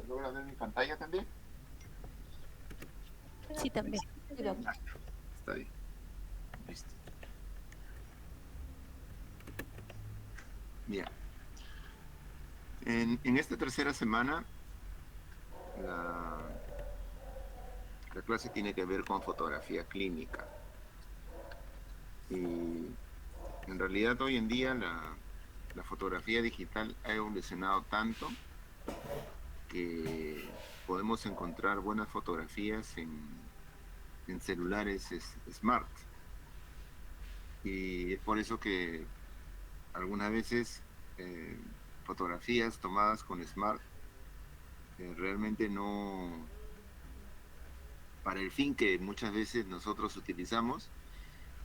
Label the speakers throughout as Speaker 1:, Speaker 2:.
Speaker 1: logra ver mi pantalla también?
Speaker 2: Sí, también. Sí, doctor.
Speaker 1: Está bien. Listo. Bien. En esta tercera semana, la, la clase tiene que ver con fotografía clínica. Y en realidad hoy en día la fotografía digital ha evolucionado tanto que podemos encontrar buenas fotografías en celulares smart. Y es por eso que algunas veces fotografías tomadas con smart realmente no, para el fin que muchas veces nosotros utilizamos,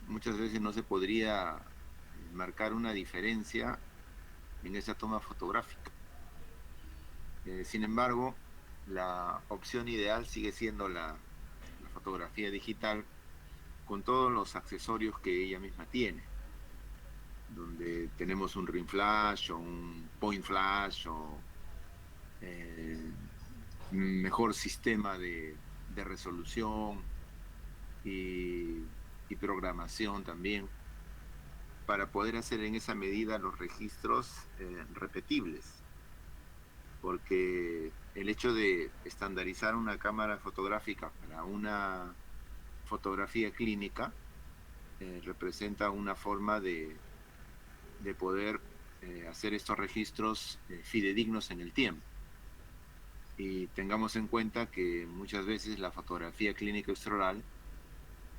Speaker 1: muchas veces no se podría marcar una diferencia en esa toma fotográfica. Sin embargo, la opción ideal sigue siendo la fotografía digital con todos los accesorios que ella misma tiene, donde tenemos un ring flash o un point flash o eh, mejor sistema de resolución y, y programación también, para poder hacer en esa medida los registros repetibles, porque el hecho de estandarizar una cámara fotográfica para una fotografía clínica representa una forma de poder hacer estos registros fidedignos en el tiempo. Y tengamos en cuenta que muchas veces la fotografía clínica extraoral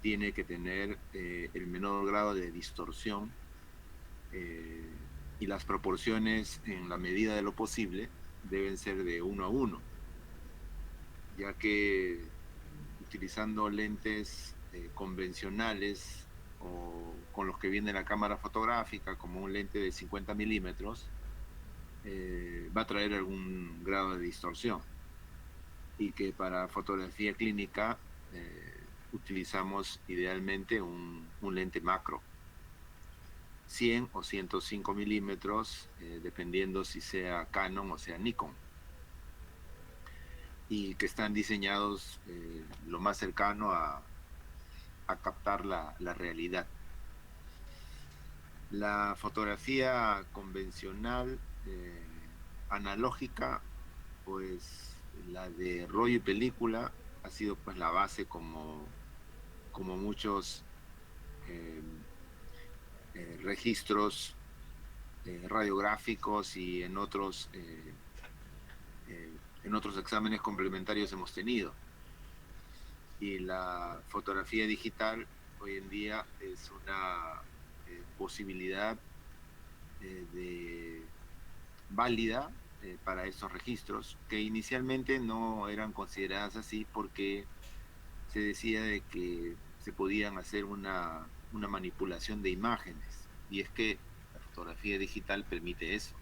Speaker 1: tiene que tener el menor grado de distorsión y las proporciones en la medida de lo posible deben ser de 1 a 1, ya que utilizando lentes convencionales o con los que viene la cámara fotográfica, como un lente de 50 milímetros, va a traer algún grado de distorsión. Y que para fotografía clínica utilizamos idealmente un lente macro, 100 o 105 milímetros, dependiendo si sea Canon o sea Nikon, y que están diseñados lo más cercano a captar la realidad. La fotografía convencional, analógica, pues la de rollo y película ha sido pues la base como muchos eh, registros radiográficos y en otros exámenes complementarios hemos tenido. Y la fotografía digital hoy en día es una posibilidad de válida para estos registros, que inicialmente no eran consideradas así porque se decía de que se podían hacer una manipulación de imágenes. Y es que la fotografía digital permite eso.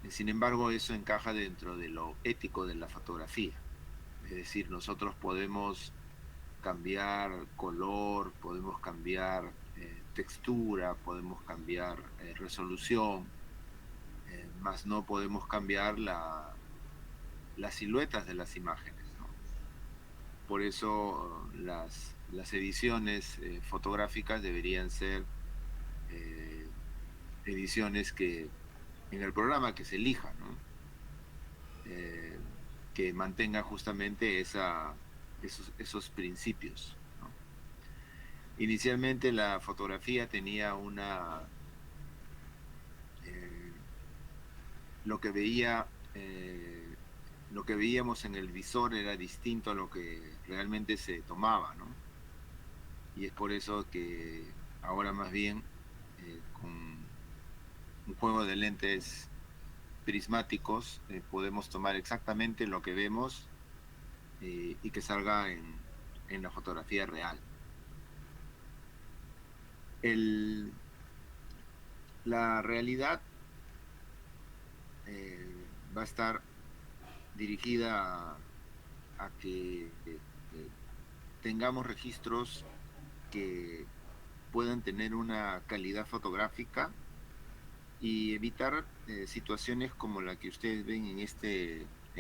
Speaker 1: Sin embargo, eso encaja dentro de lo ético de la fotografía. Es decir, nosotros podemos cambiar color, podemos cambiar textura, podemos cambiar resolución, más no podemos cambiar las siluetas de las imágenes, ¿no? Por eso las ediciones fotográficas deberían ser eh, ediciones que en el programa que se elija, ¿no? Eh, que mantenga justamente esos principios, ¿no? Inicialmente la fotografía tenía eh, lo que veía, lo que veíamos en el visor era distinto a lo que realmente se tomaba, ¿no? Y es por eso que ahora más bien con un juego de lentes prismáticos podemos tomar exactamente lo que vemos y que salga en la fotografía real. El, la realidad va a estar dirigida a que tengamos registros que puedan tener una calidad fotográfica y evitar situaciones como la que ustedes ven en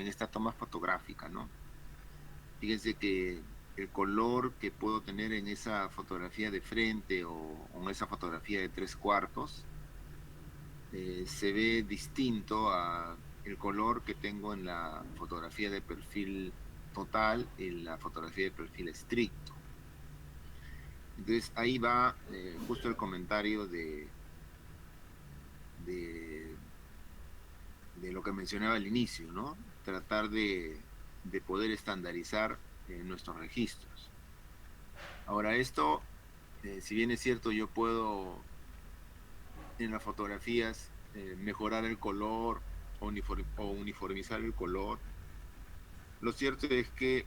Speaker 1: esta toma fotográfica, ¿no? Fíjense que el color que puedo tener en esa fotografía de frente o en esa fotografía de tres cuartos se ve distinto a el color que tengo en la fotografía de perfil total y la fotografía de perfil estricto. Entonces ahí va justo el comentario de, de lo que mencionaba al inicio, ¿no? Tratar de poder estandarizar nuestros registros. Ahora esto, si bien es cierto, yo puedo en las fotografías mejorar el color o uniformizar el color. Lo cierto es que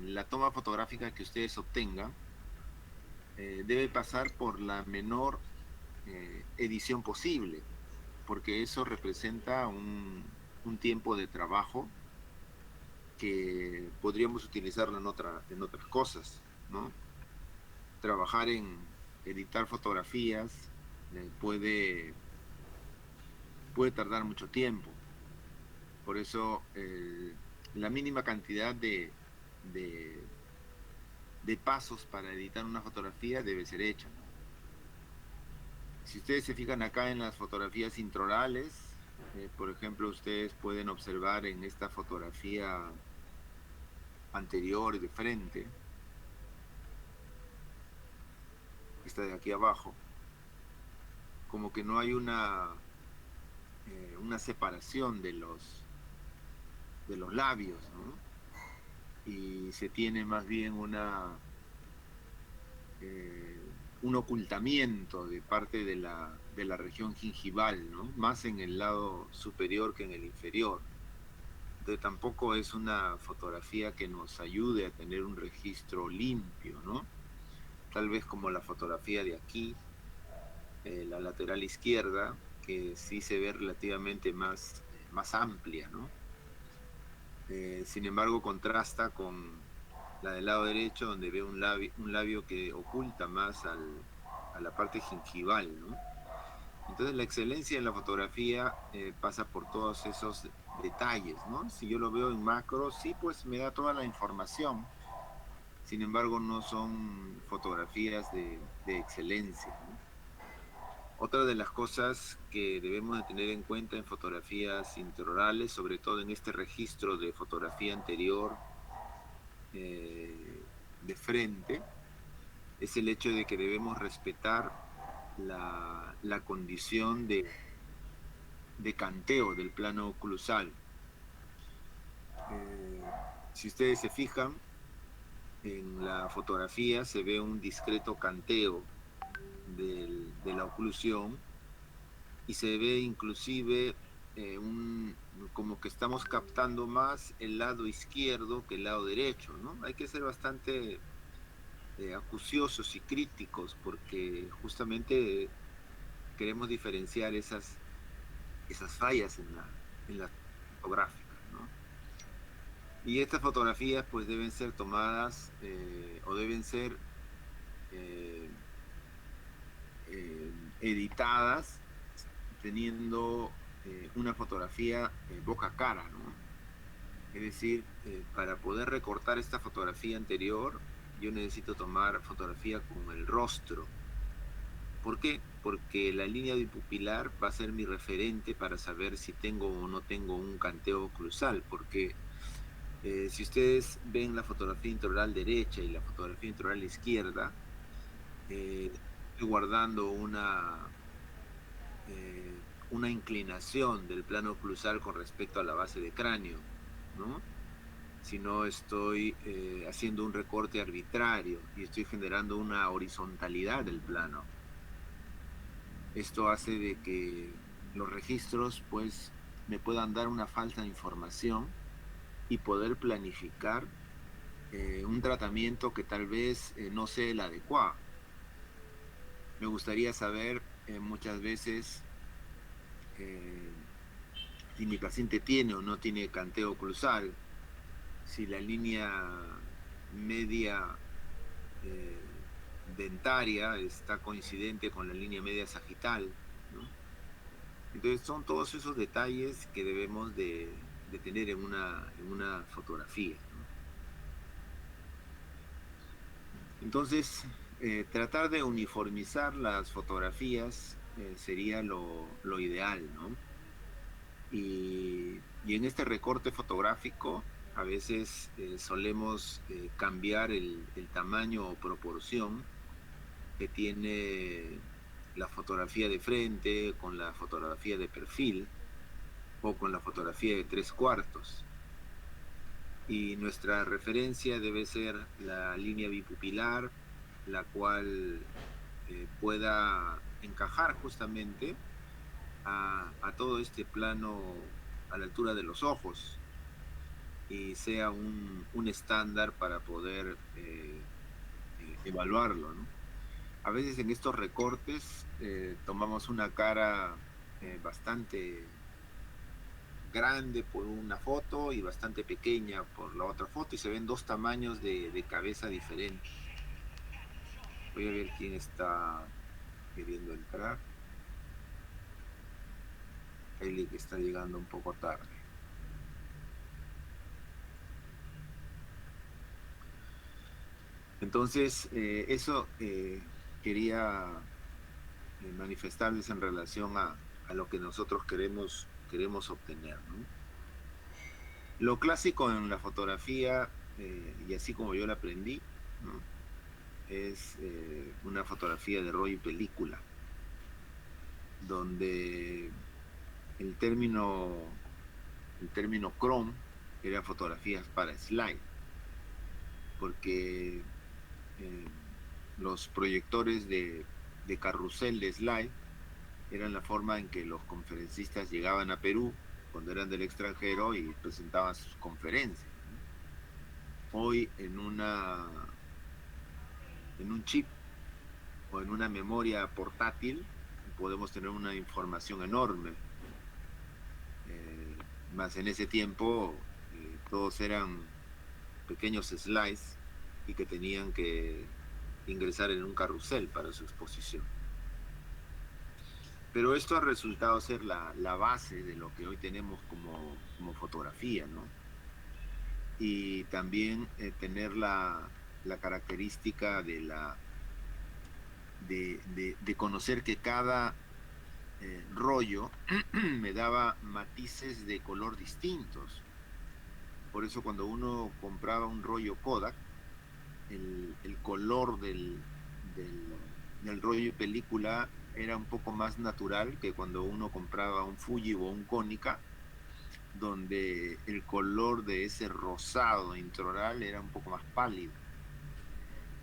Speaker 1: la toma fotográfica que ustedes obtengan debe pasar por la menor edición posible, porque eso representa un tiempo de trabajo que podríamos utilizarlo en otras cosas, ¿no? Trabajar en editar fotografías puede tardar mucho tiempo. Por eso la mínima cantidad de, de pasos para editar una fotografía debe ser hecha. Si ustedes se fijan acá en las fotografías intraorales, por ejemplo, ustedes pueden observar en esta fotografía anterior de frente, esta de aquí abajo, como que no hay una separación de los labios, ¿no? Y se tiene más bien un ocultamiento de parte de la región gingival, ¿no? Más en el lado superior que en el inferior. Entonces tampoco es una fotografía que nos ayude a tener un registro limpio, ¿no? Tal vez como la fotografía de aquí, la lateral izquierda, que sí se ve relativamente más amplia, ¿no? Sin embargo, contrasta con la del lado derecho, donde ve un labio que oculta más a la parte gingival, ¿no? Entonces, la excelencia en la fotografía pasa por todos esos detalles, ¿no? Si yo lo veo en macro, sí, pues me da toda la información. Sin embargo, no son fotografías de excelencia, ¿no? Otra de las cosas que debemos de tener en cuenta en fotografías intraorales, sobre todo en este registro de fotografía anterior de frente, es el hecho de que debemos respetar la condición de canteo del plano oclusal. Eh, si ustedes se fijan, en la fotografía se ve un discreto canteo de la oclusión y se ve inclusive como que estamos captando más el lado izquierdo que el lado derecho, ¿no? Hay que ser bastante acuciosos y críticos porque justamente queremos diferenciar esas fallas en las fotográficas, ¿no? Y estas fotografías pues deben ser tomadas o deben ser eh, editadas teniendo una fotografía boca a cara, ¿no? Es decir, para poder recortar esta fotografía anterior, yo necesito tomar fotografía con el rostro. ¿Por qué? Porque la línea bipupilar va a ser mi referente para saber si tengo o no tengo un canteo oclusal, porque si ustedes ven la fotografía intraoral derecha y la fotografía intraoral izquierda, estoy guardando una inclinación del plano oclusal con respecto a la base de cráneo, ¿no? Si no estoy haciendo un recorte arbitrario y estoy generando una horizontalidad del plano. Esto hace de que los registros, pues, me puedan dar una falsa información y poder planificar un tratamiento que tal vez no sea el adecuado. Me gustaría saber muchas veces eh, si mi paciente tiene o no tiene canteo oclusal, si la línea media dentaria está coincidente con la línea media sagital, ¿no? Entonces son todos esos detalles que debemos de tener en una fotografía, ¿no? Entonces, tratar de uniformizar las fotografías sería lo ideal, ¿no? Y en este recorte fotográfico, a veces solemos cambiar el tamaño o proporción que tiene la fotografía de frente con la fotografía de perfil o con la fotografía de tres cuartos. Y nuestra referencia debe ser la línea bipupilar, la cual pueda encajar justamente a todo este plano a la altura de los ojos y sea un estándar para poder evaluarlo, ¿no? A veces en estos recortes tomamos una cara bastante grande por una foto y bastante pequeña por la otra foto y se ven dos tamaños de cabeza diferentes. Voy a ver quién está queriendo entrar. Eli, que está llegando un poco tarde. Entonces, eso quería manifestarles en relación a lo que nosotros queremos obtener, ¿no? Lo clásico en la fotografía, y así como yo la aprendí, ¿no? Es una fotografía de rollo y película, donde el término, el término chrome era fotografías para slide, porque eh, los proyectores de carrusel de slide eran la forma en que los conferencistas llegaban a Perú cuando eran del extranjero y presentaban sus conferencias, ¿no? Hoy en un chip o en una memoria portátil podemos tener una información enorme. Más en ese tiempo todos eran pequeños slides y que tenían que ingresar en un carrusel para su exposición. Pero esto ha resultado ser la base de lo que hoy tenemos como fotografía, ¿no? Y también tener la característica de conocer que cada rollo me daba matices de color distintos. Por eso cuando uno compraba un rollo Kodak, el color del rollo de película era un poco más natural que cuando uno compraba un Fuji o un Konica, donde el color de ese rosado introral era un poco más pálido.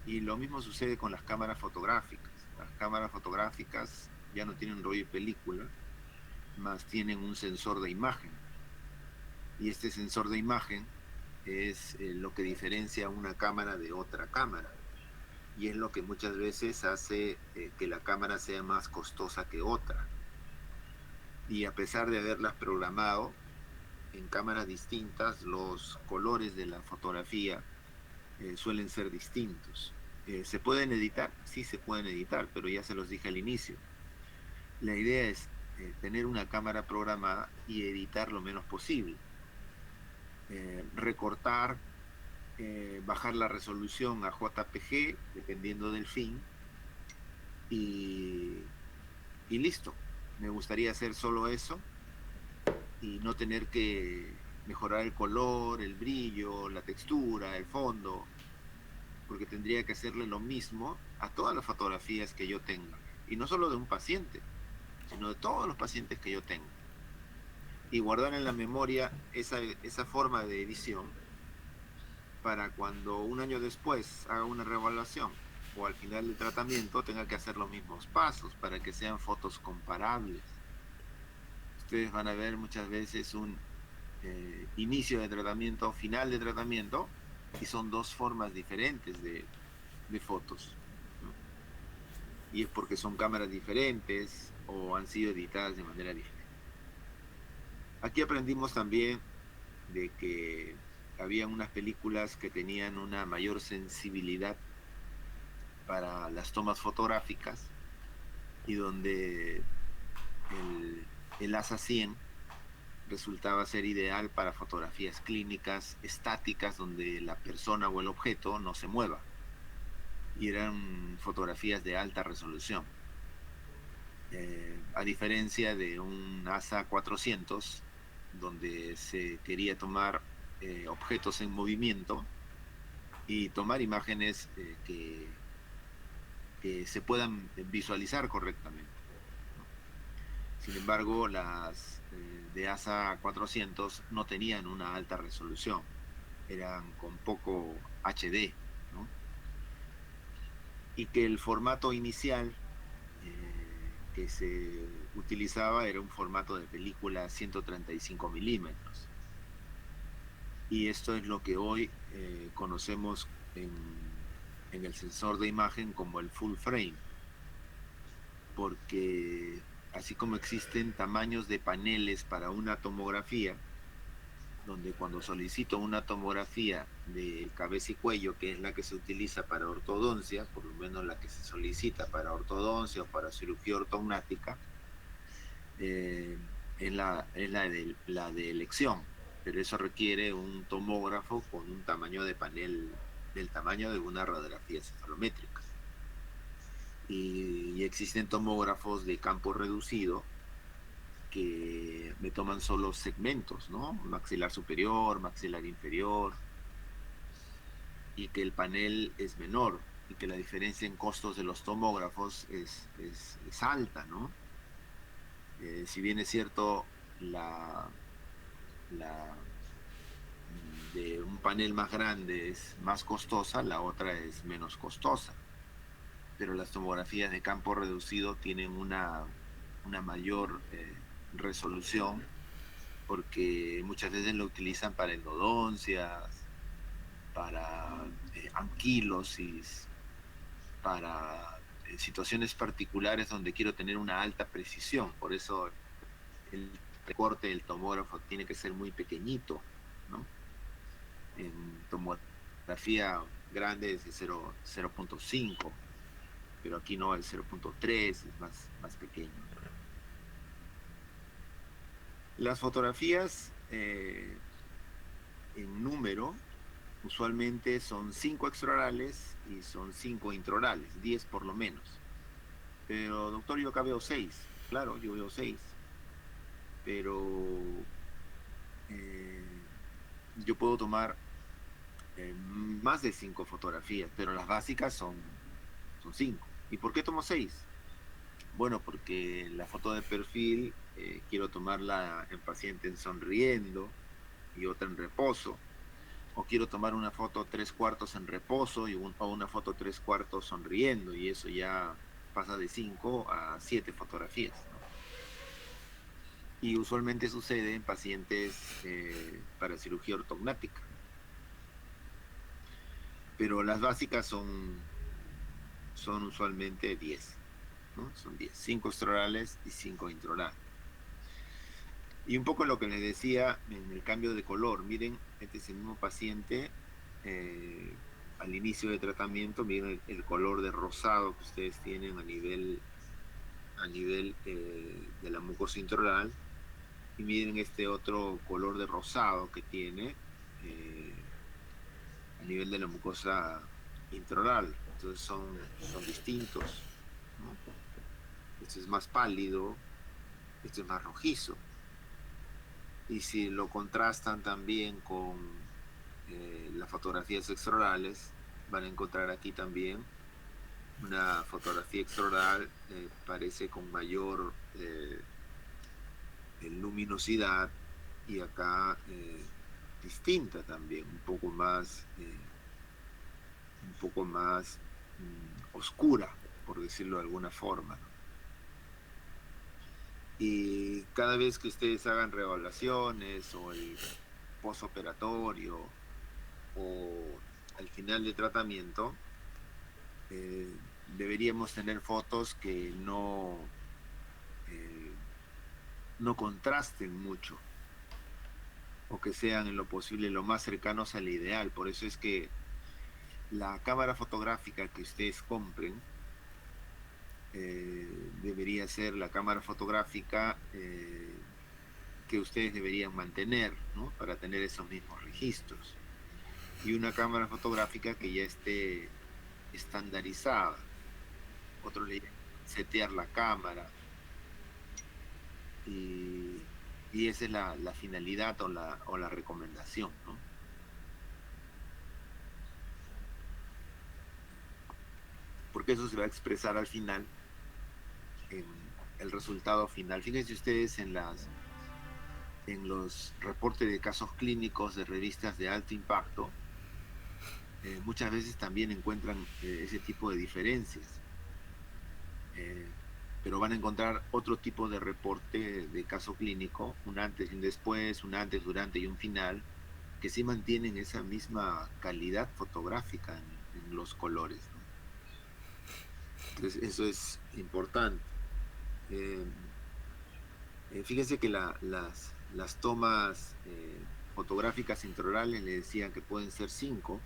Speaker 1: Y lo mismo sucede con las cámaras fotográficas. Las cámaras fotográficas ya no tienen rollo de película, más tienen un sensor de imagen. Y este sensor de imagen es lo que diferencia una cámara de otra cámara. Y es lo que muchas veces hace que la cámara sea más costosa que otra. Y a pesar de haberlas programado en cámaras distintas, los colores de la fotografía suelen ser distintos. ¿Se pueden editar? Sí, se pueden editar, pero ya se los dije al inicio. La idea es tener una cámara programada y editar lo menos posible. Recortar, bajar la resolución a JPG, dependiendo del fin, y, y listo. Me gustaría hacer solo eso y no tener que mejorar el color, el brillo, la textura, el fondo, porque tendría que hacerle lo mismo a todas las fotografías que yo tenga. Y no solo de un paciente, sino de todos los pacientes que yo tenga. Y guardar en la memoria esa forma de edición para cuando un año después haga una reevaluación o al final del tratamiento tenga que hacer los mismos pasos para que sean fotos comparables. Ustedes van a ver muchas veces un inicio de tratamiento, final de tratamiento, y son dos formas diferentes de fotos, ¿no? Y es porque son cámaras diferentes o han sido editadas de manera diferente. Aquí aprendimos también de que había unas películas que tenían una mayor sensibilidad para las tomas fotográficas y donde el, El ASA 100 resultaba ser ideal para fotografías clínicas estáticas donde la persona o el objeto no se mueva. Y eran fotografías de alta resolución. A diferencia de un ASA 400, donde se quería tomar objetos en movimiento y tomar imágenes que se puedan visualizar correctamente, ¿no? Sin embargo, las de ASA 400 no tenían una alta resolución, eran con poco HD, ¿no? Y que el formato inicial que se utilizaba era un formato de película 135 milímetros. Y esto es lo que hoy conocemos en el sensor de imagen como el full frame, porque así como existen tamaños de paneles para una tomografía, donde cuando solicito una tomografía de cabeza y cuello, que es la que se utiliza para ortodoncia, por lo menos la que se solicita para ortodoncia o para cirugía ortognática, eh, la de elección, pero eso requiere un tomógrafo con un tamaño de panel del tamaño de una radiografía cefalométrica. Y existen tomógrafos de campo reducido que me toman solo segmentos, ¿no? Maxilar superior, maxilar inferior, y que el panel es menor y que la diferencia en costos de los tomógrafos es alta, ¿no? Si bien es cierto, la de un panel más grande es más costosa, la otra es menos costosa, pero las tomografías de campo reducido tienen una mayor resolución porque muchas veces lo utilizan para endodoncias, para anquilosis, para situaciones particulares donde quiero tener una alta precisión. Por eso el recorte del tomógrafo tiene que ser muy pequeñito, ¿no? En tomografía grande es de 0.5, pero aquí no, el 0.3 es más pequeño, ¿no? Las fotografías en número usualmente son 5 extraorales y son 5 intraorales, 10 por lo menos. Pero doctor, yo acá veo 6. Claro, yo veo 6, pero eh, yo puedo tomar más de 5 fotografías, pero las básicas son 5. ¿Y por qué tomo 6? Bueno, porque la foto de perfil quiero tomarla en paciente sonriendo y otra en reposo, o quiero tomar una foto 3/4 en reposo o una foto 3/4 sonriendo, y eso ya pasa de 5 a 7 fotografías, ¿no? Y usualmente sucede en pacientes para cirugía ortognática, pero las básicas son usualmente 10, ¿no? Son 10, 5 extraorales y 5 intraorales. Y un poco lo que les decía en el cambio de color, miren, este es el mismo paciente eh, al inicio de tratamiento, miren el color de rosado que ustedes tienen a nivel de la mucosa intraoral, y miren este otro color de rosado que tiene eh, a nivel de la mucosa intraoral. Entonces son distintos, ¿no? Este es más pálido, este es más rojizo. Y si lo contrastan también con las fotografías extraorales, van a encontrar aquí también una fotografía extraoral, parece con mayor luminosidad, y acá distinta también, un poco más oscura, por decirlo de alguna forma, ¿no? Y cada vez que ustedes hagan reevaluaciones o el postoperatorio o al final de tratamiento, deberíamos tener fotos que eh, no contrasten mucho o que sean en lo posible lo más cercanos al ideal. Por eso es que la cámara fotográfica que ustedes compren debería ser la cámara fotográfica que ustedes deberían mantener, ¿no? Para tener esos mismos registros. Y una cámara fotográfica que ya esté estandarizada. Otro le llama setear la cámara. Y, y esa es la finalidad o la recomendación, ¿no? Porque eso se va a expresar al final en el resultado final. Fíjense ustedes en los reportes de casos clínicos de revistas de alto impacto, muchas veces también encuentran ese tipo de diferencias, eh, pero van a encontrar otro tipo de reporte de caso clínico, un antes y un después, un antes, durante y un final, que sí mantienen esa misma calidad fotográfica en los colores, ¿no? Entonces, eso es importante. Eh, Fíjense que las tomas fotográficas intraorales le decían que pueden ser 5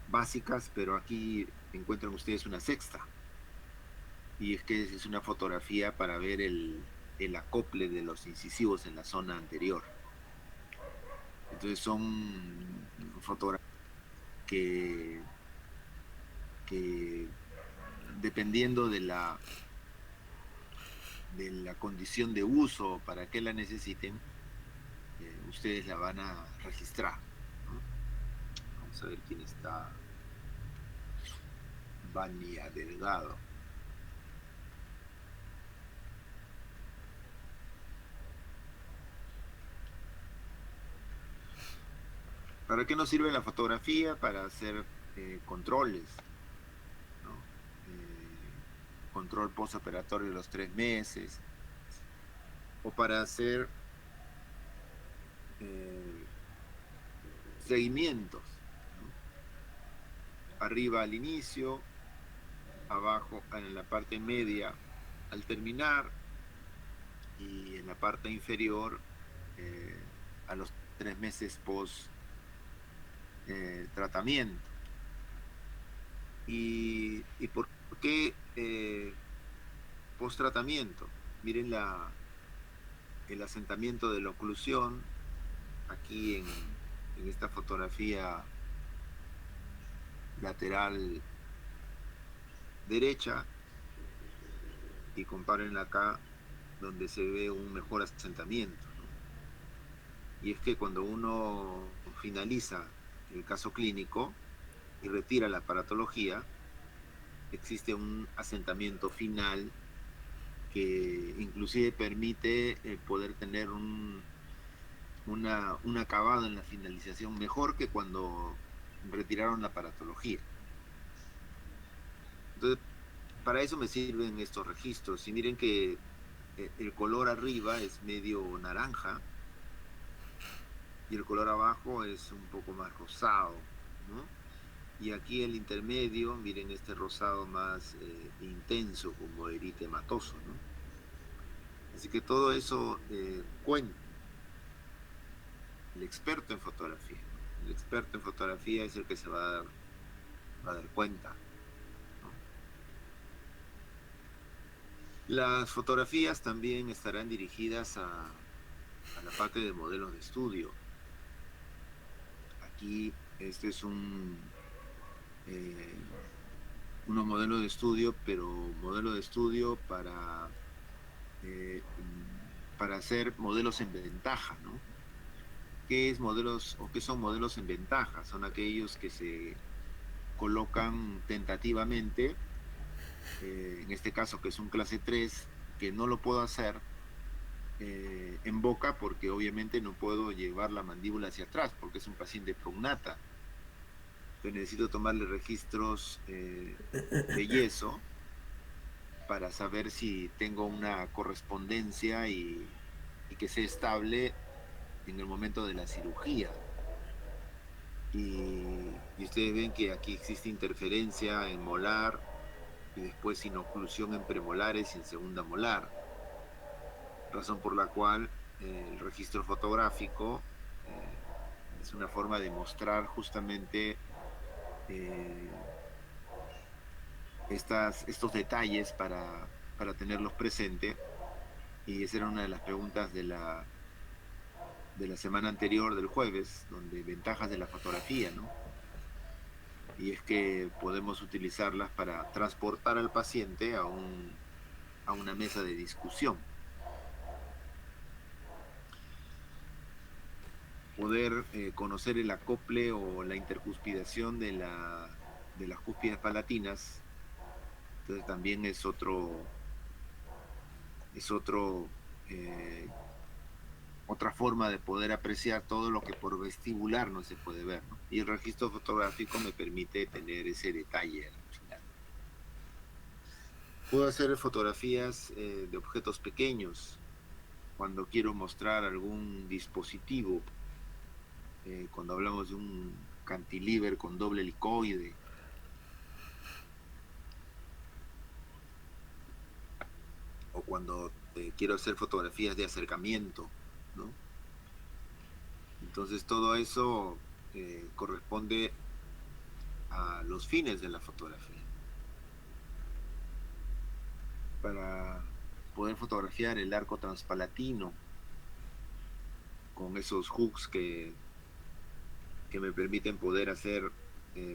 Speaker 1: básicas, pero aquí encuentran ustedes una sexta. Y es que es una fotografía para ver el acople de los incisivos en la zona anterior. Entonces son fotografías que, que dependiendo de la condición de uso para que la necesiten, ustedes la van a registrar, ¿no? Vamos a ver quién está. Vania Delgado. ¿Para qué nos sirve la fotografía? Para hacer controles, ¿no? Control postoperatorio de los 3 meses, o para hacer eh, seguimientos, ¿no? Arriba al inicio, abajo en la parte media al terminar y en la parte inferior eh, a los 3 meses post tratamiento. ¿Y por qué post tratamiento? Miren el asentamiento de la oclusión aquí en esta fotografía lateral derecha, y comparen acá donde se ve un mejor asentamiento, ¿no? Y es que cuando uno finaliza el caso clínico y retira la aparatología, existe un asentamiento final que inclusive permite poder tener un acabado en la finalización mejor que cuando retiraron la aparatología. Entonces, para eso me sirven estos registros. Y miren que el color arriba es medio naranja y el color abajo es un poco más rosado, ¿no? Y aquí el intermedio, miren este rosado más intenso, como eritematoso, ¿no? Así que todo eso cuenta el experto en fotografía, ¿no? El experto en fotografía es el que se va a dar cuenta, ¿no? Las fotografías también estarán dirigidas a la parte de modelos de estudio. Aquí este es eh, unos modelos de estudio, pero modelo de estudio eh, para hacer modelos en ventaja, ¿no? ¿Qué es modelos o qué son modelos en ventaja? Son aquellos que se colocan tentativamente, en este caso que es un clase 3 que no lo puedo hacer en boca porque obviamente no puedo llevar la mandíbula hacia atrás porque es un paciente prognata. Entonces necesito tomarle registros de yeso para saber si tengo una correspondencia y que sea estable en el momento de la cirugía. Y ustedes ven que aquí existe interferencia en molar y después sin oclusión en premolares y en segunda molar, razón por la cual el registro fotográfico eh, es una forma de mostrar justamente eh, estos detalles para tenerlos presentes Y esa era una de las preguntas de la semana anterior, del jueves, donde ventajas de la fotografía, ¿no? Y es que podemos utilizarlas para transportar al paciente a una mesa de discusión. Poder conocer el acople o la intercuspidación de las cúspides palatinas, entonces también es otro eh, otra forma de poder apreciar todo lo que por vestibular no se puede ver, ¿no? Y el registro fotográfico me permite tener ese detalle al final. Puedo hacer fotografías de objetos pequeños cuando quiero mostrar algún dispositivo, cuando hablamos de un cantilever con doble helicoide, o cuando quiero hacer fotografías de acercamiento, ¿no? Entonces todo eso corresponde a los fines de la fotografía. Para poder fotografiar el arco transpalatino con esos hooks que me permiten poder hacer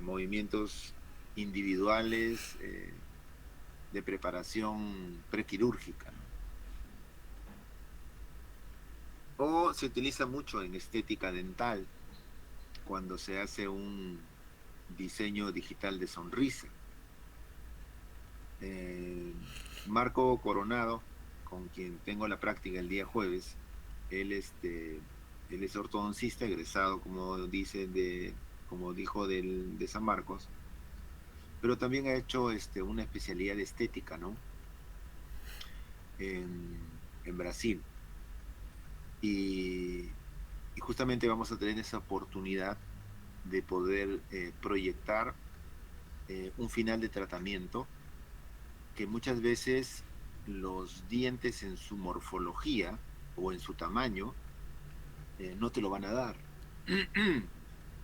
Speaker 1: movimientos individuales de preparación prequirúrgica, ¿no? O se utiliza mucho en estética dental cuando se hace un diseño digital de sonrisa. Eh, Marco Coronado, con quien tengo la práctica el día jueves, él, él es ortodoncista egresado, como dice, como dijo de San Marcos, pero también ha hecho una especialidad de estética, ¿no? En Brasil. Y, y justamente vamos a tener esa oportunidad de poder proyectar un final de tratamiento que muchas veces los dientes en su morfología o en su tamaño no te lo van a dar.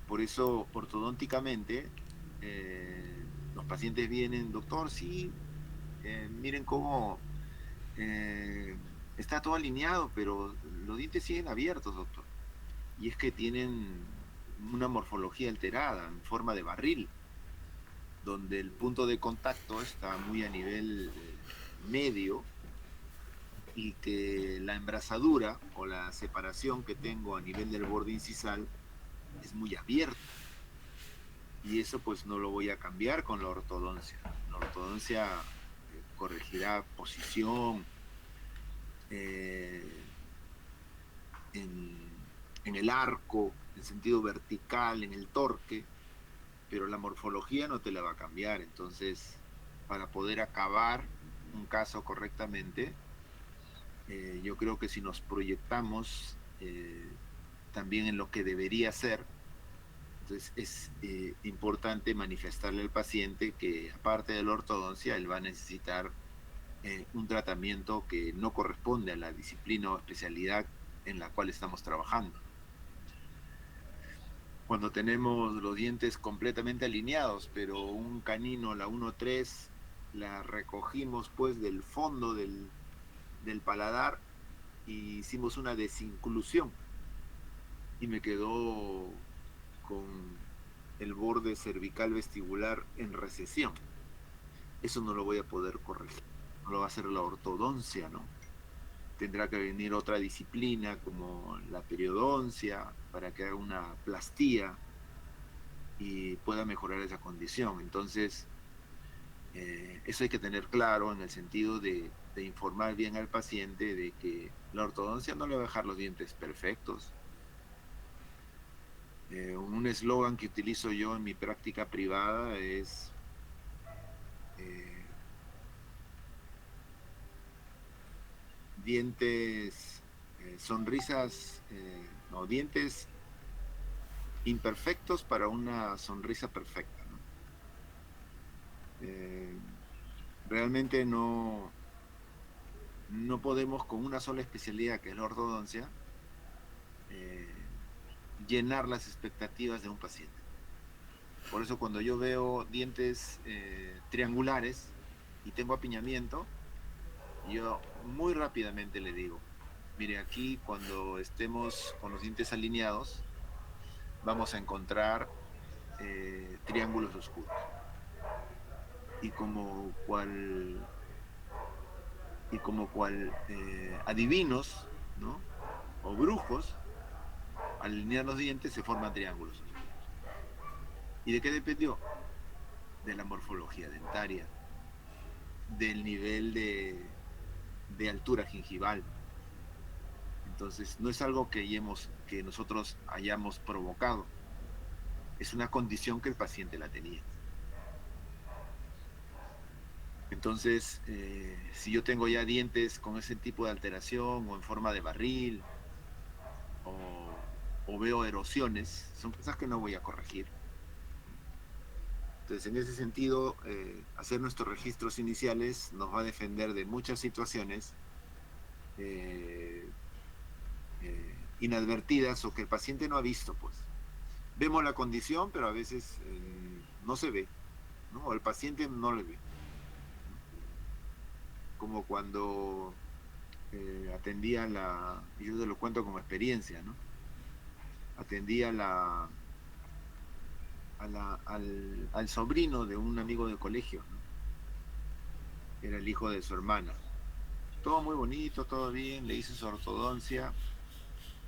Speaker 1: Por eso, ortodónticamente, los pacientes vienen, doctor, sí, miren cómo eh, está todo alineado, pero los dientes siguen abiertos, doctor. Y es que tienen una morfología alterada, en forma de barril, donde el punto de contacto está muy a nivel medio y que la embrazadura o la separación que tengo a nivel del borde incisal es muy abierta. Y eso pues no lo voy a cambiar con la ortodoncia. La ortodoncia corregirá posición eh, en el arco, en sentido vertical, en el torque, pero la morfología no te la va a cambiar. Entonces, para poder acabar un caso correctamente, yo creo que si nos proyectamos también en lo que debería ser, entonces es importante manifestarle al paciente que aparte de la ortodoncia, él va a necesitar un tratamiento que no corresponde a la disciplina o especialidad en la cual estamos trabajando. Cuando tenemos los dientes completamente alineados, pero un canino, la 1-3, la recogimos pues del fondo del paladar y hicimos una desinclusión y me quedó con el borde cervical vestibular en recesión. Eso no lo voy a poder corregir, no lo va a hacer la ortodoncia, ¿no? Tendrá que venir otra disciplina como la periodoncia para que haga una plastía y pueda mejorar esa condición. Entonces, eso hay que tener claro en el sentido de informar bien al paciente de que la ortodoncia no le va a dejar los dientes perfectos. Un eslogan que utilizo yo en mi práctica privada es eh, dientes, sonrisas, no, dientes imperfectos para una sonrisa perfecta, ¿no? Eh, Realmente no podemos con una sola especialidad, que es la ortodoncia, eh, llenar las expectativas de un paciente. Por eso cuando yo veo dientes triangulares y tengo apiñamiento, Y yo muy rápidamente le digo, mire, aquí cuando estemos con los dientes alineados, vamos a encontrar triángulos oscuros. Y como cual adivinos, ¿no? O brujos, al alinear los dientes se forman triángulos oscuros. ¿Y de qué dependió? De la morfología dentaria, del nivel de altura gingival. Entonces, no es algo que nosotros hayamos provocado, es una condición que el paciente la tenía. Entonces, si yo tengo ya dientes con ese tipo de alteración o en forma de barril o veo erosiones, son cosas que no voy a corregir. Entonces, en ese sentido, hacer nuestros registros iniciales nos va a defender de muchas situaciones eh, inadvertidas o que el paciente no ha visto, pues. Vemos la condición, pero a veces no se ve, ¿no? O el paciente no le ve, ¿no? Como cuando atendía y yo te lo cuento como experiencia, ¿no? Atendía al sobrino de un amigo de colegio, ¿no? Era el hijo de su hermana. Todo muy bonito, todo bien, le hice su ortodoncia,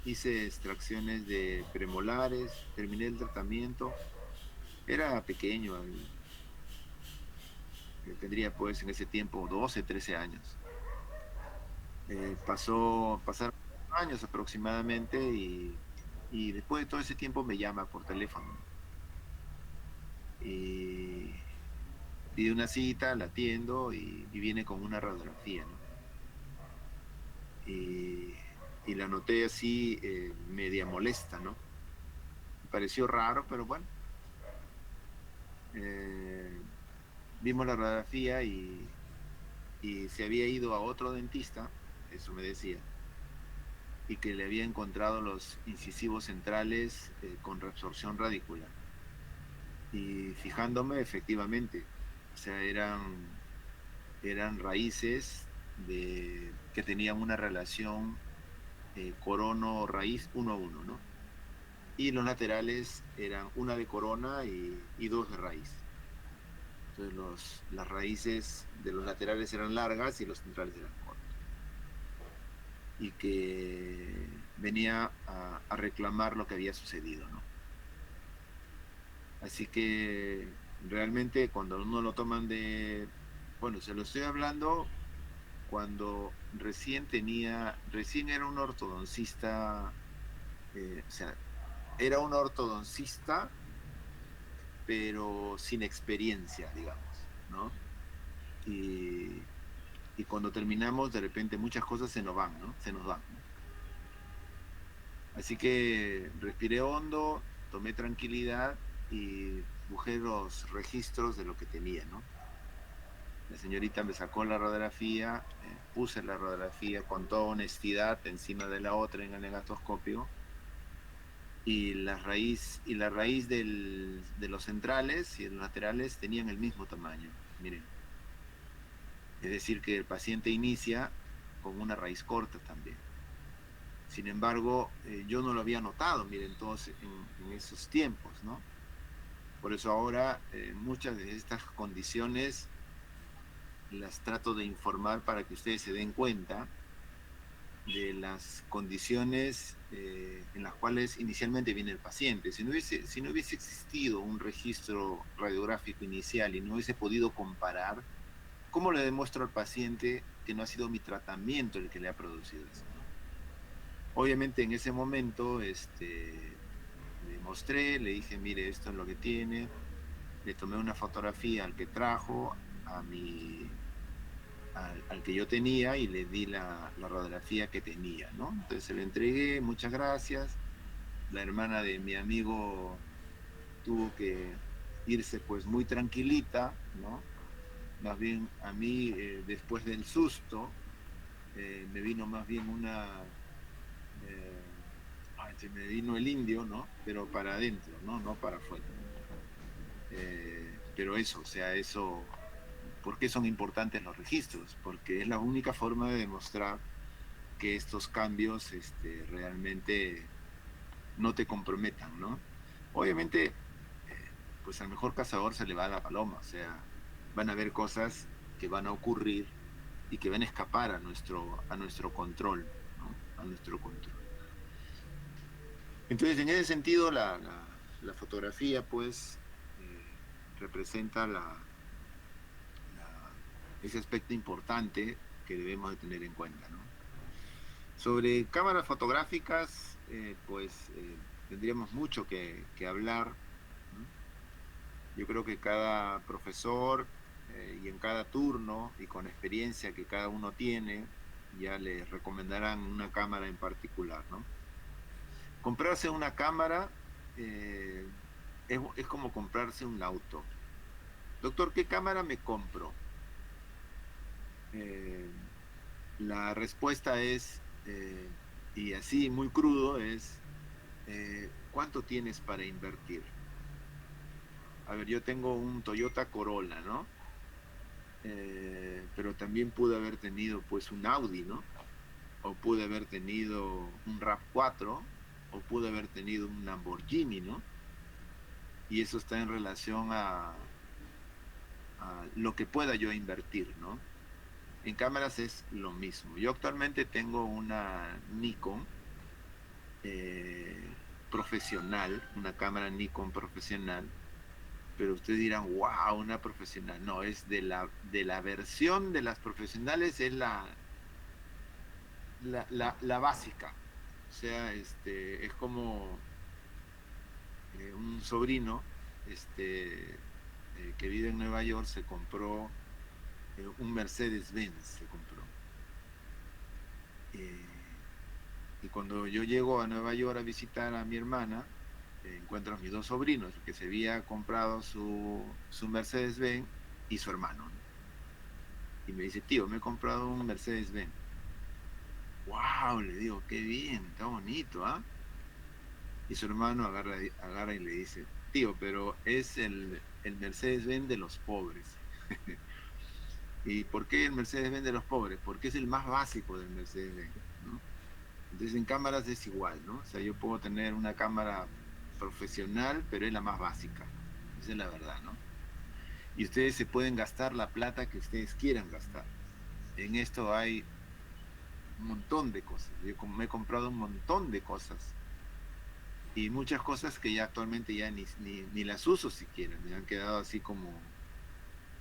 Speaker 1: hice extracciones de premolares, terminé el tratamiento. Era pequeño, tendría pues en ese tiempo 12, 13 años. Pasaron años aproximadamente y después de todo ese tiempo me llama por teléfono, ¿no? Y pide una cita, la atiendo y viene con una radiografía, ¿no? Y, y la noté así, media molesta, ¿no? Me pareció raro, pero bueno. Eh, Vimos la radiografía y se había ido a otro dentista, eso me decía, y que le había encontrado los incisivos centrales con reabsorción radicular. Y fijándome, efectivamente, o sea, eran raíces que tenían una relación corono-raíz 1 a 1, ¿no? Y los laterales eran una de corona y dos de raíz. Entonces las raíces de los laterales eran largas y los centrales eran cortos. Y que venía a reclamar lo que había sucedido, ¿no? Así que realmente cuando uno lo toman bueno, se lo estoy hablando cuando recién era un ortodoncista, o sea, era un ortodoncista, pero sin experiencia, digamos, ¿no? Y, y cuando terminamos, de repente muchas cosas se nos van, ¿no? Se nos van, ¿no? Así que respiré hondo, tomé tranquilidad y busqué los registros de lo que tenía, ¿no? La señorita me sacó la radiografía, puse la radiografía con toda honestidad encima de la otra en el negatoscopio y la raíz de los centrales y de los laterales tenían el mismo tamaño. Miren, es decir, que el paciente inicia con una raíz corta también. Sin embargo, yo no lo había notado, miren, todos en esos tiempos, ¿no? Por eso ahora muchas de estas condiciones las trato de informar para que ustedes se den cuenta de las condiciones en las cuales inicialmente viene el paciente. Si no hubiese existido un registro radiográfico inicial y no hubiese podido comparar, ¿cómo le demuestro al paciente que no ha sido mi tratamiento el que le ha producido eso, ¿no? Obviamente en ese momento le mostré, le dije, mire, esto es lo que tiene, le tomé una fotografía al que trajo, al que yo tenía y le di la radiografía que tenía, ¿no? Entonces se lo entregué, muchas gracias. La hermana de mi amigo tuvo que irse pues muy tranquilita, ¿no? Más bien a mí, después del susto, me vino más bien eh, se me vino el indio, ¿no? Pero para adentro, ¿no? No para afuera. Pero eso, o sea, eso ¿Por qué son importantes los registros? Porque es la única forma de demostrar que estos cambios realmente no te comprometan, ¿no? Obviamente, pues al mejor cazador se le va la paloma, o sea, van a haber cosas que van a ocurrir y que van a escapar a nuestro control, ¿no? A nuestro control. Entonces, en ese sentido, la fotografía, pues, representa ese aspecto importante que debemos de tener en cuenta, ¿no? Sobre cámaras fotográficas, pues tendríamos mucho que hablar, ¿no? Yo creo que cada profesor y en cada turno y con experiencia que cada uno tiene, ya le recomendarán una cámara en particular, ¿no? Comprarse una cámara eh, es como comprarse un auto. Doctor, ¿qué cámara me compro? Eh, la respuesta es, y así muy crudo, es, ¿cuánto tienes para invertir? A ver, yo tengo un Toyota Corolla, ¿no? Pero también pude haber tenido pues un Audi, ¿no? O pude haber tenido un RAV4, o pude haber tenido un Lamborghini, ¿no? Y eso está en relación a lo que pueda yo invertir, ¿no? En cámaras es lo mismo. Yo actualmente tengo una Nikon profesional, una cámara Nikon profesional, pero ustedes dirán, wow, una profesional. No, es de la versión de las profesionales, es la básica. O sea, es como un sobrino que vive en Nueva York se compró un Mercedes-Benz, se compró. Eh, y cuando yo llego a Nueva York a visitar a mi hermana, encuentro a mis dos sobrinos, que se había comprado su Mercedes-Benz y su hermano, ¿no? Y me dice, tío, me he comprado un Mercedes-Benz. ¡Wow! Le digo, qué bien, está bonito, ¿ah? Y su hermano agarra y le dice, tío, pero es el Mercedes-Benz de los pobres. ¿Y por qué el Mercedes-Benz de los pobres? Porque es el más básico del Mercedes-Benz, ¿no? Entonces en cámaras es igual, ¿no? O sea, yo puedo tener una cámara profesional, pero es la más básica. Esa es la verdad, ¿no? Y ustedes se pueden gastar la plata que ustedes quieran gastar. En esto hay un montón de cosas. Yo me he comprado un montón de cosas y muchas cosas que ya actualmente ya ni las uso siquiera. Me han quedado así como,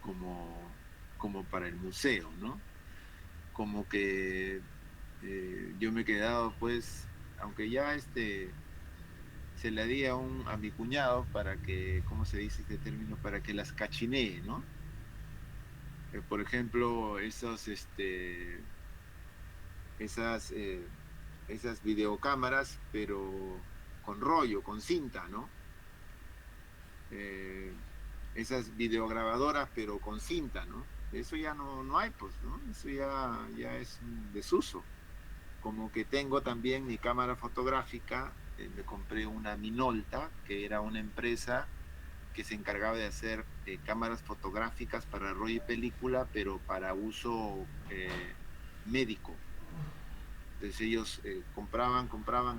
Speaker 1: como para el museo, ¿no? Como que yo me he quedado, pues, aunque ya se le di a mi cuñado para que, ¿cómo se dice este término? Para que las cachinee, ¿no? Por ejemplo, esas, esas videocámaras, pero con rollo, con cinta, ¿no? Eh, esas videograbadoras, pero con cinta, ¿no? Eso ya no hay, pues, ¿no? Eso ya es un desuso. Como que tengo también mi cámara fotográfica, me compré una Minolta, que era una empresa que se encargaba de hacer cámaras fotográficas para rollo y película, pero para uso médico. Entonces ellos compraban,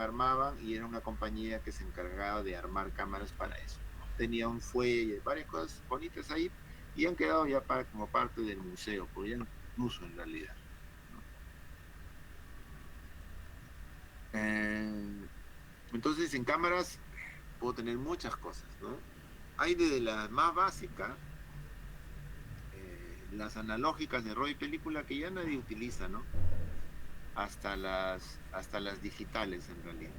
Speaker 1: armaban y era una compañía que se encargaba de armar cámaras para eso, ¿no? Tenía un fuelle, varias cosas bonitas ahí y han quedado ya como parte del museo, porque ya no uso en realidad, ¿no? Eh, entonces en cámaras puedo tener muchas cosas, ¿no? Hay desde la más básica, las analógicas de rollo y película que ya nadie utiliza, ¿no? Hasta las digitales en realidad.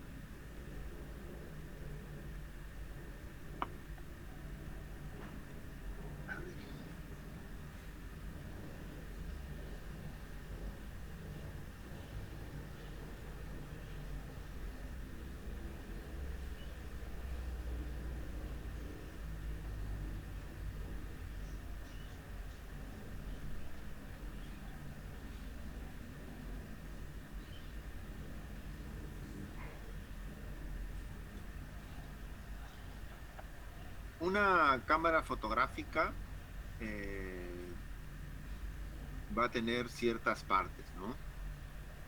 Speaker 1: A ver. Una cámara fotográfica, eh, va a tener ciertas partes, ¿no?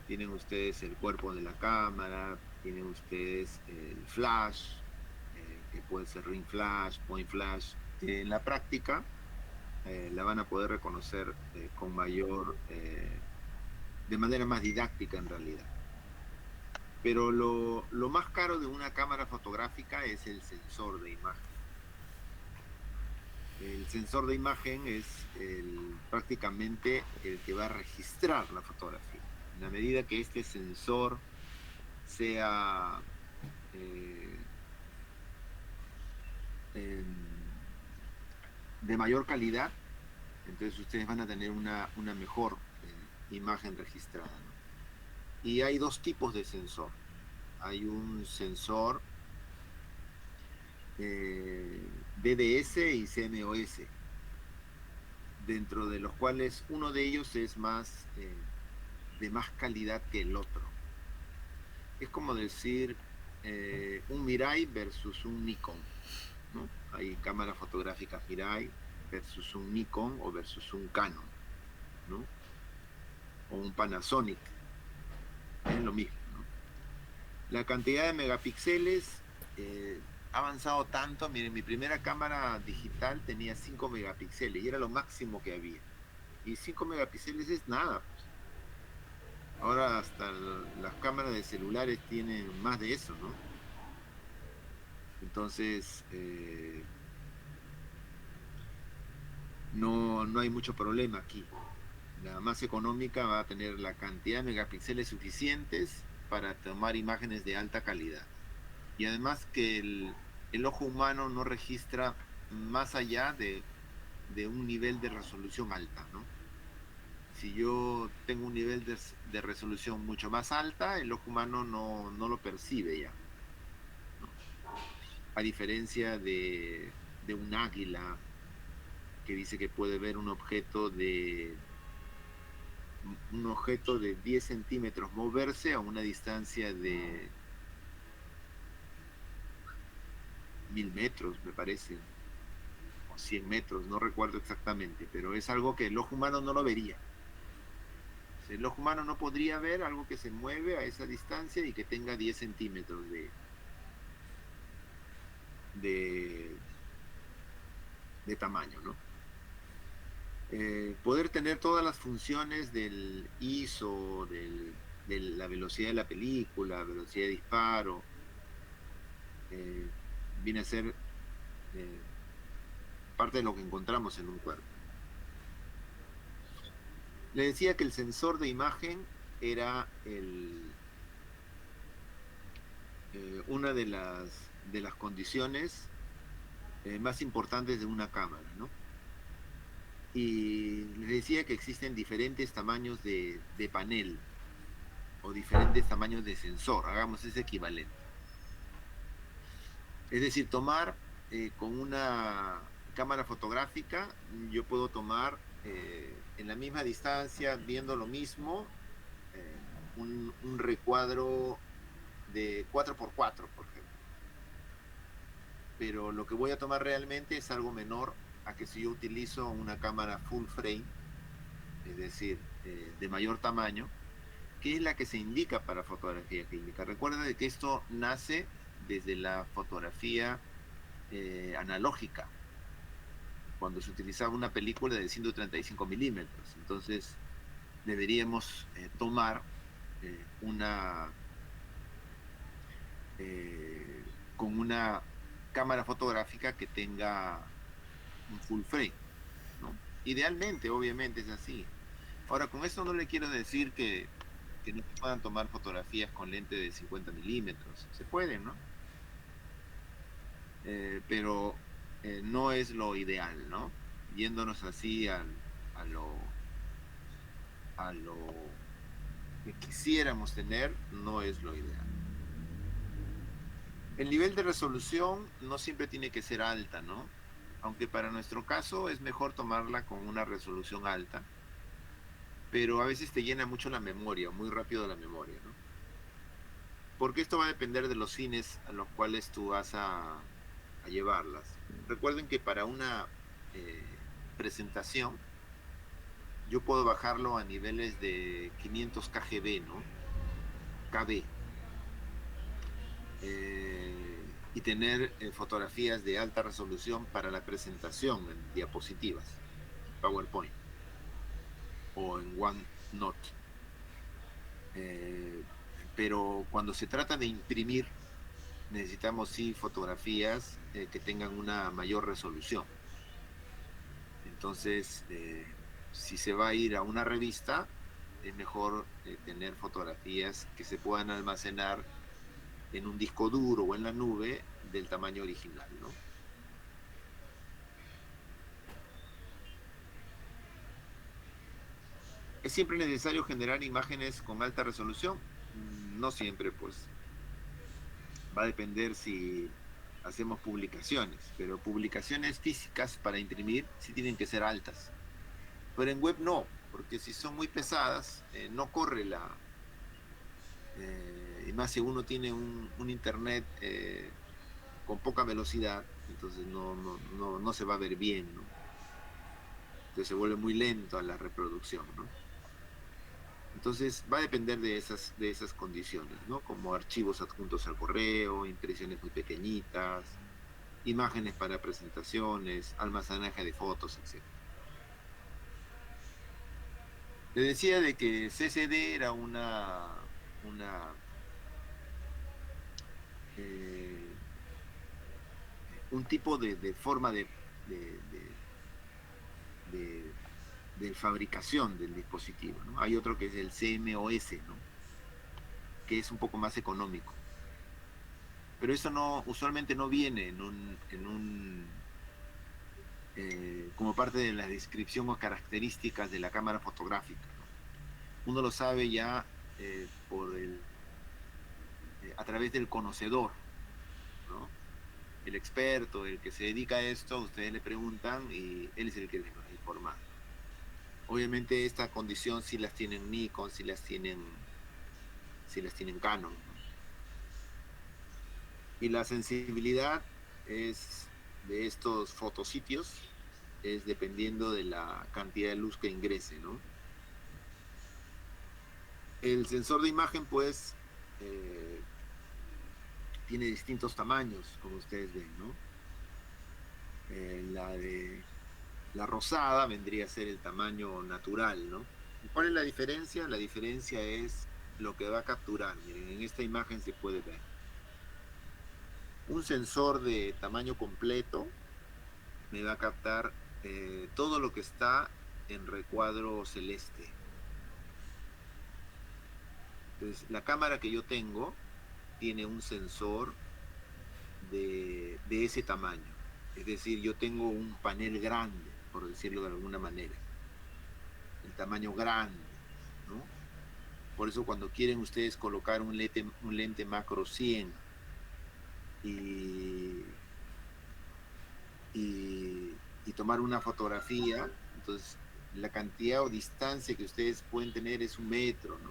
Speaker 1: Tienen ustedes el cuerpo de la cámara, tienen ustedes el flash, que puede ser ring flash, point flash, que en la práctica la van a poder reconocer con mayor, de manera más didáctica en realidad. Pero lo más caro de una cámara fotográfica es el sensor de imagen. El sensor de imagen es prácticamente el que va a registrar la fotografía. En la medida que este sensor sea eh, de mayor calidad, entonces ustedes van a tener una mejor imagen registrada, ¿no? Y hay dos tipos de sensor. Hay un sensor DDS y CMOS, dentro de los cuales uno de ellos es más de más calidad que el otro. Es como decir un Mirai versus un Nikon, ¿no? Hay cámaras fotográficas Mirai versus un Nikon o versus un Canon, ¿no? O un Panasonic, es lo mismo, ¿no? La cantidad de megapíxeles ha avanzado tanto. Miren, mi primera cámara digital tenía 5 megapíxeles y era lo máximo que había. Y 5 megapíxeles es nada, pues. Ahora hasta las cámaras de celulares tienen más de eso, ¿no? Entonces, no hay mucho problema aquí. La más económica va a tener la cantidad de megapíxeles suficientes para tomar imágenes de alta calidad. Y además que el ojo humano no registra más allá de un nivel de resolución alta, ¿no? Si yo tengo un nivel de resolución mucho más alta, el ojo humano no lo percibe ya, ¿no? A diferencia de un águila que dice que puede ver un objeto de 10 centímetros moverse a una distancia de 1000 metros, me parece, o 100 metros, no recuerdo exactamente, pero es algo que el ojo humano no lo vería. El ojo humano no podría ver algo que se mueve a esa distancia y que tenga 10 centímetros de, de tamaño, ¿no? Poder tener todas las funciones del ISO, de la velocidad de la película, velocidad de disparo, eh, viene a ser eh, parte de lo que encontramos en un cuerpo. Le decía que el sensor de imagen era una de las condiciones más importantes de una cámara, ¿no? Y les decía que existen diferentes tamaños de panel o diferentes tamaños de sensor, hagamos ese equivalente. Es decir, tomar con una cámara fotográfica, yo puedo tomar en la misma distancia, viendo lo mismo, un recuadro de 4x4, por ejemplo. Pero lo que voy a tomar realmente es algo menor a que si yo utilizo una cámara full frame, es decir, de mayor tamaño, que es la que se indica para fotografía clínica. Recuerda de que esto nace desde la fotografía analógica, cuando se utilizaba una película de 135 milímetros. Entonces, deberíamos tomar una con una cámara fotográfica que tenga un full frame, ¿no? Idealmente, obviamente es así. Ahora, con esto no le quiero decir que no puedan tomar fotografías con lente de 50 milímetros. Se pueden, ¿no? Pero no es lo ideal, ¿no? Yéndonos así a lo que quisiéramos tener, no es lo ideal. El nivel de resolución no siempre tiene que ser alta, ¿no? Aunque para nuestro caso es mejor tomarla con una resolución alta, pero a veces te llena mucho la memoria, muy rápido la memoria, ¿no? Porque esto va a depender de los fines a los cuales tú vas a llevarlas. Recuerden que para una presentación yo puedo bajarlo a niveles de 500 kgb, ¿no? KB. Y tener fotografías de alta resolución para la presentación en diapositivas, PowerPoint o en OneNote. Eh, pero cuando se trata de imprimir, necesitamos sí fotografías que tengan una mayor resolución. Entonces, si se va a ir a una revista, es mejor tener fotografías que se puedan almacenar en un disco duro o en la nube del tamaño original, ¿no? ¿Es siempre necesario generar imágenes con alta resolución? No siempre, pues. Va a depender si hacemos publicaciones, pero publicaciones físicas para imprimir sí tienen que ser altas. Pero en web no, porque si son muy pesadas, no corre la... y más si uno tiene un internet con poca velocidad, entonces no se va a ver bien, ¿no? Entonces se vuelve muy lento a la reproducción, ¿no? Entonces va a depender de esas condiciones, ¿no? Como archivos adjuntos al correo, impresiones muy pequeñitas, imágenes para presentaciones, almacenaje de fotos, etc. Le decía de que CCD era una eh, un tipo de forma de, de, de, de fabricación del dispositivo, ¿no? Hay otro que es el CMOS, ¿no? Que es un poco más económico. Pero eso no, usualmente no viene como parte de la descripción o características de la cámara fotográfica, ¿no? Uno lo sabe ya a través del conocedor, ¿no? El experto, el que se dedica a esto, ustedes le preguntan y él es el que les va a informar. Obviamente esta condición sí las tienen Nikon, sí las tienen Canon, ¿no? Y la sensibilidad es de estos fotositios es dependiendo de la cantidad de luz que ingrese, ¿no? El sensor de imagen, pues, eh, tiene distintos tamaños, como ustedes ven, ¿no? La rosada vendría a ser el tamaño natural, ¿no? ¿Y cuál es la diferencia? La diferencia es lo que va a capturar. Miren, en esta imagen se puede ver. Un sensor de tamaño completo me va a captar todo lo que está en recuadro celeste. Entonces, la cámara que yo tengo tiene un sensor de ese tamaño. Es decir, yo tengo un panel grande, por decirlo de alguna manera, el tamaño grande, ¿no? Por eso cuando quieren ustedes colocar un lente macro 100 y, y tomar una fotografía, entonces la cantidad o distancia que ustedes pueden tener es 1 metro, ¿no?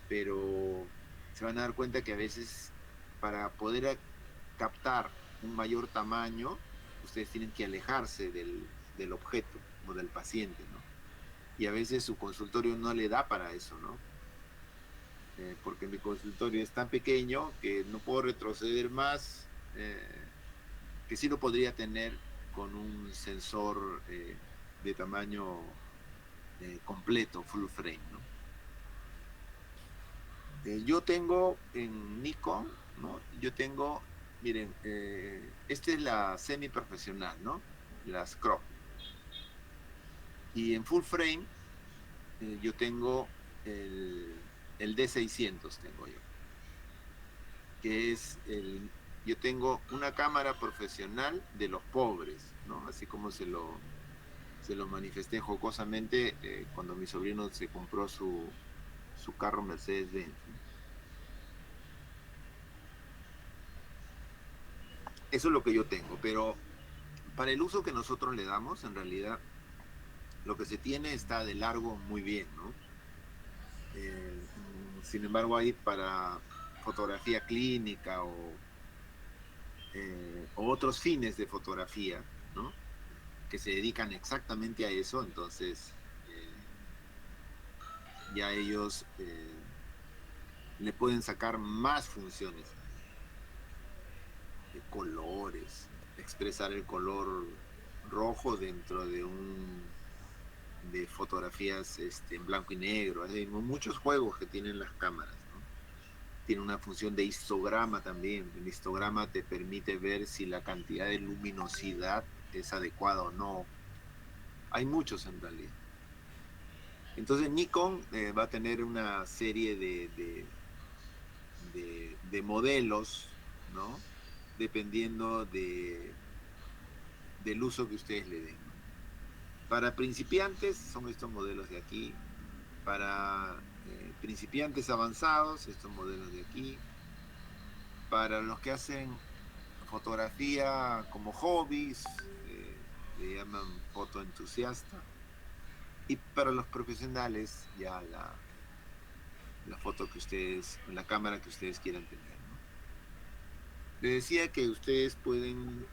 Speaker 1: Pero se van a dar cuenta que a veces para poder captar un mayor tamaño, ustedes tienen que alejarse del objeto o del paciente, ¿no? Y a veces su consultorio no le da para eso, ¿no? Porque mi consultorio es tan pequeño que no puedo retroceder más, que sí lo podría tener con un sensor de tamaño completo, full frame, ¿no? Yo tengo en Nikon, ¿no? Yo tengo, miren, esta es la semi profesional, ¿no? Las crop. Y en full frame yo tengo el D600, tengo yo, que es yo tengo una cámara profesional de los pobres, ¿no? Así como se lo manifesté jocosamente cuando mi sobrino se compró su carro Mercedes-Benz, ¿no? Eso es lo que yo tengo, pero para el uso que nosotros le damos, en realidad, lo que se tiene está de largo muy bien, ¿no? Sin embargo, hay para fotografía clínica o otros fines de fotografía, ¿no? que se dedican exactamente a eso, entonces ya ellos le pueden sacar más funciones, de colores, expresar el color rojo dentro de fotografías en blanco y negro. Hay muchos juegos que tienen las cámaras, ¿no? Tiene una función de histograma también. El histograma te permite ver si la cantidad de luminosidad es adecuada o no. Hay muchos en realidad. Entonces Nikon va a tener una serie de modelos, ¿no? Dependiendo del uso que ustedes le den, ¿no? Para principiantes son estos modelos de aquí. Para principiantes avanzados, estos modelos de aquí. Para los que hacen fotografía como hobbies, le llaman fotoentusiasta. Y para los profesionales, ya la foto que ustedes, la cámara que ustedes quieran tener, ¿no? Les decía que ustedes pueden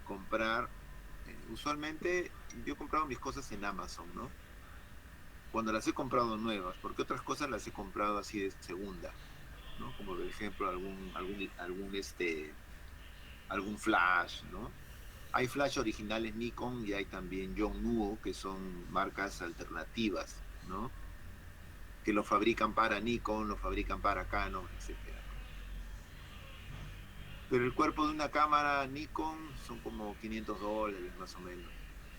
Speaker 1: comprar, usualmente yo he comprado mis cosas en Amazon, ¿no? Cuando las he comprado nuevas, porque otras cosas las he comprado así de segunda, ¿no? Como por ejemplo algún flash, ¿no? Hay flash originales Nikon y hay también Yongnuo, que son marcas alternativas, ¿no? Que lo fabrican para Nikon, lo fabrican para Canon, etcétera, ¿no? Pero el cuerpo de una cámara Nikon son como $500 más o menos,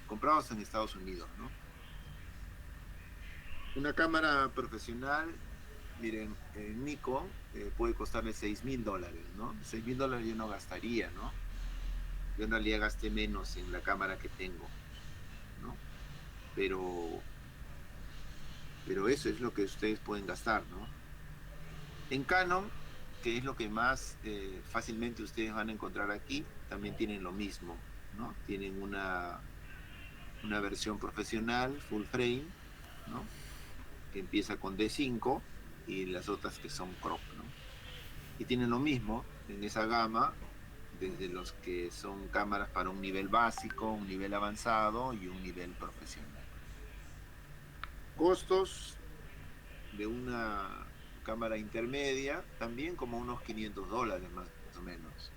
Speaker 1: comprados en Estados Unidos, ¿no? Una cámara profesional, miren, Nikon puede costarle $6,000, ¿no? $6,000 yo no gastaría, ¿no? Yo en realidad gasté menos en la cámara que tengo, ¿no? Pero, pero eso es lo que ustedes pueden gastar, ¿no? En Canon, que es lo que más fácilmente ustedes van a encontrar aquí, también tienen lo mismo, ¿no? Tienen una versión profesional, full frame, ¿no? Que empieza con D5 y las otras que son crop, ¿no? Y tienen lo mismo en esa gama, desde los que son cámaras para un nivel básico, un nivel avanzado y un nivel profesional. Costos de una cámara intermedia, también como unos $500 más o menos.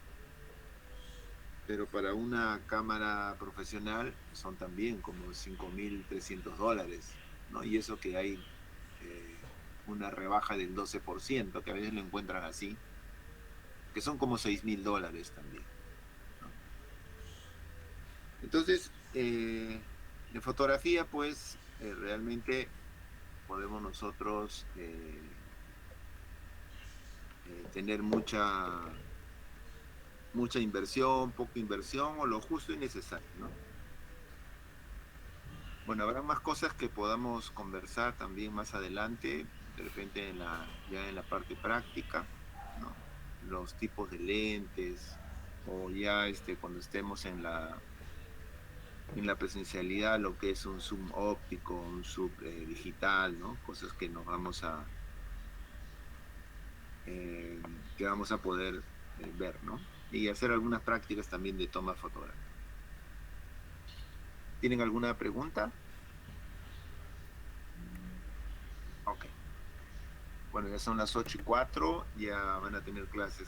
Speaker 1: Pero para una cámara profesional son también como $5,300, ¿no? Y eso que hay una rebaja del 12%, que a veces lo encuentran así, que son como $6,000 también, ¿no? Entonces, en fotografía, pues, realmente podemos nosotros tener mucha inversión, poca inversión o lo justo y necesario, ¿no? Bueno, habrá más cosas que podamos conversar también más adelante, de repente ya en la parte práctica, ¿no? Los tipos de lentes o ya cuando estemos en la presencialidad, lo que es un zoom óptico, un zoom digital, ¿no? Cosas que nos eh, que vamos a poder ver, ¿no? Y hacer algunas prácticas también de toma fotográfica. ¿Tienen alguna pregunta? Ok. Bueno, ya son las 8:04, ya van a tener clases